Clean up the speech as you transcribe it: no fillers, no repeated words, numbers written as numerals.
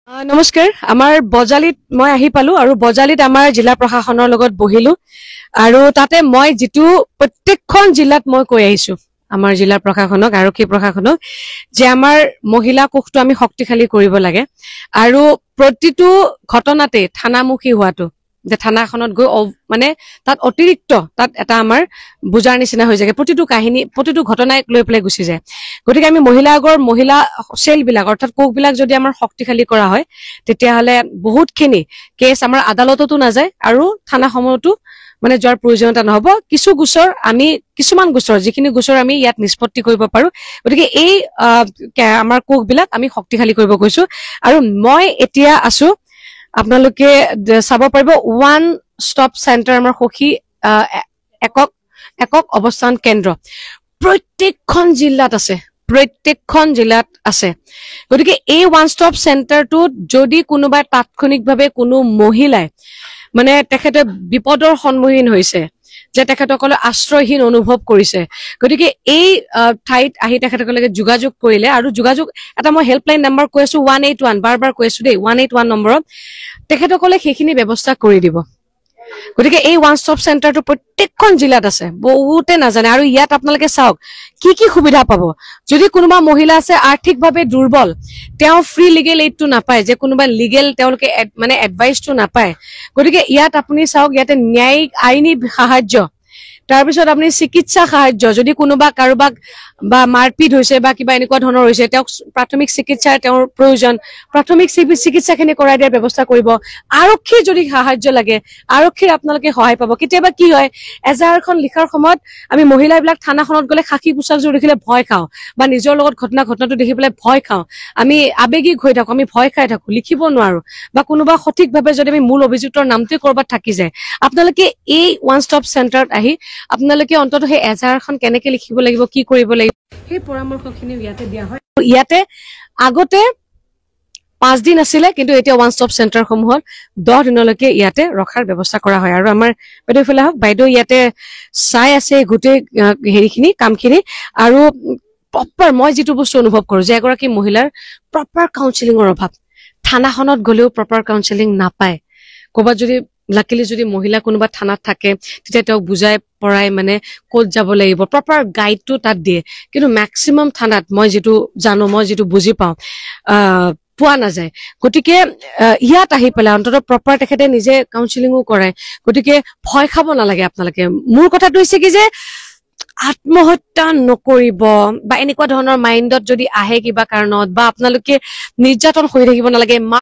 নমস্কাৰ আমাৰ বজালিত মই আহি পালো আৰু বজালিত আমাৰ জিলা প্ৰশাসনৰ লগত বহিলো আৰু তাতে মই যেটো প্ৰত্যেকখন জিলাত মই কৈ আহিছো আমাৰ জিলা প্ৰশাসনক আৰক্ষী প্ৰশাসনক যে আমাৰ মহিলা কোষটো আমি শক্তিশালী কৰিব লাগে আৰু প্ৰতিটো ঘটনাতে থানামুখী হোৱাটো যে থানাখনত গৈ মানে তাত অতিৰিক্ত তাত এটা আমাৰ বুজাৰ নিচিনা হৈ যায় প্ৰতিটো কাহিনী প্ৰতিটো ঘটনাই লৈ পেলাই গুছি যায় গতিকে আমি মহিলা সেল বিলাক অৰ্থাৎ কোষ বিলাক যদি আমাৰ শক্তিশালী কৰা হয় তেতিয়া হলে বহুতখিনি কেছ আমাৰ আদালততো নাযায় আৰু থানাসমূহতো মানে যোৱাৰ প্ৰয়োজনীয়তা নহব কিছুমান গোচৰ যিখিনি গোচৰ আমি ইয়াত নিষ্পত্তি কৰিব পাৰো গতিকে এই আমাৰ কোষ বিলাক আমি শক্তিশালী কৰিব গৈছো আৰু মই এতিয়া আছো আপোনালোকে চাব পাৰিব ওৱান ষ্টপ চেণ্টাৰ আমাৰ সখী একক অৱস্থান কেন্দ্ৰ প্ৰত্যেকখন জিলাত আছে গতিকে এই ওৱান ষ্টপ চেণ্টাৰটোত যদি কোনোবা তাৎক্ষণিকভাৱে কোনো মহিলাই মানে তেখেতে বিপদৰ সন্মুখীন হৈছে যে তেখেতসকলে আশ্ৰয়হীন অনুভৱ কৰিছে গতিকে এই ঠাইত আহি তেখেতসকলে যোগাযোগ কৰিলে আৰু যোগাযোগ এটা মই হেল্পলাইন নম্বৰ কৈ আছো 181 বাৰবাৰ কৈ আছো দেই 181 নম্বৰত তেখেতসকলে সেইখিনি ব্যৱস্থা কৰি দিব গতিকে এই ওৱান ষ্টপ চেণ্টাৰটো প্ৰত্যেকখন জিলাত আছে বহুতে নাজানে আৰু ইয়াত আপোনালোকে চাওক কি সুবিধা পাব যদি কোনোবা মহিলা আছে আৰ্থিকভাৱে দুৰ্বল তেওঁ ফ্ৰী লিগেল এইডটো নাপায় যে কোনোবা লিগেল তেওঁলোকে মানে এডভাইচটো নাপায় গতিকে ইয়াত আপুনি চাওক ইয়াতে ন্যায়িক আইনী সাহায্য তাৰপিছত আপুনি চিকিৎসা সাহায্য যদি কোনোবা কাৰোবাক বা মাৰপিট হৈছে বা কিবা এনেকুৱা ধৰণৰ হৈছে তেওঁক প্ৰাথমিক চিকিৎসাৰ তেওঁৰ প্ৰয়োজন প্ৰাথমিক চিকিৎসাখিনি কৰাই দিয়াৰ ব্যৱস্থা কৰিব আৰক্ষী যদি সাহায্য লাগে আৰক্ষীৰ আপোনালোকে সহায় পাব কেতিয়াবা কি হয় এজাহাৰখন লিখাৰ সময়ত আমি মহিলাবিলাক থানাখনত গলে খাকি পোছাকযোৰ দেখিলে ভয় খাওঁ বা নিজৰ লগত ঘটনাটো দেখি পেলাই ভয় খাওঁ আমি আবেগিক হৈ থাকো আমি ভয় খাই থাকো লিখিব নোৱাৰো বা কোনোবা সঠিকভাৱে যদি আমি মূল অভিযুক্তৰ নামটোৱে কৰবাত থাকি যায় আপোনালোকে এই ওৱান ষ্টপ চেণ্টাৰত আহি আপোনালোকে অন্তত সেই এজাহাৰখন কেনেকে লিখিব লাগিব কি কৰিব লাগিব সেই পৰামৰ্শখিনি ইয়াতে দিয়া হয় ইয়াতে আগতে 5 দিন আছিলে কিন্তু এতিয়া ওৱান ষ্টপ চেণ্টাৰ সমূহত 10 দিনলৈকে ইয়াতে ৰখাৰ ব্যৱস্থা কৰা হয় আৰু আমাৰ বাইদেউফালে হওক বাইদেউ ইয়াতে চাই আছে গোটেই হেৰিখিনি কামখিনি আৰু প্ৰপাৰ মই যেটো বস্তু অনুভৱ কৰো যে এগৰাকী মহিলাৰ প্ৰপাৰ কাউন্সেলিংৰ অভাৱ থানাখনত গলেও প্ৰপাৰ কাউন্সেলিং নাপায় ক'বাত যদি লাকিলি যদি মহিলা কোনোবা থানাত থাকে তেতিয়া তেওঁক বুজাই পৰাই মানে ক'ত যাব লাগিব প্ৰপাৰ গাইডটো তাত দিয়ে কিন্তু ম্যাক্সিমাম থানাত মই যেটো জানো মই যেটো বুজি পাওঁ পোৱা নাযায় গতিকে ইয়াত আহি পেলাই অন্তত প্ৰপাৰ তেখেতে নিজে কাউন্সেলিংও কৰে গতিকে ভয় খাব নালাগে আপোনালোকে মোৰ কথাটো হৈছে কি যে আত্মহত্যা নকৰিব বা এনেকুৱা ধৰণৰ মাইণ্ডত যদি আহে কিবা কাৰণত বা আপোনালোকে নিৰ্যাতন হৈ থাকিব নালাগে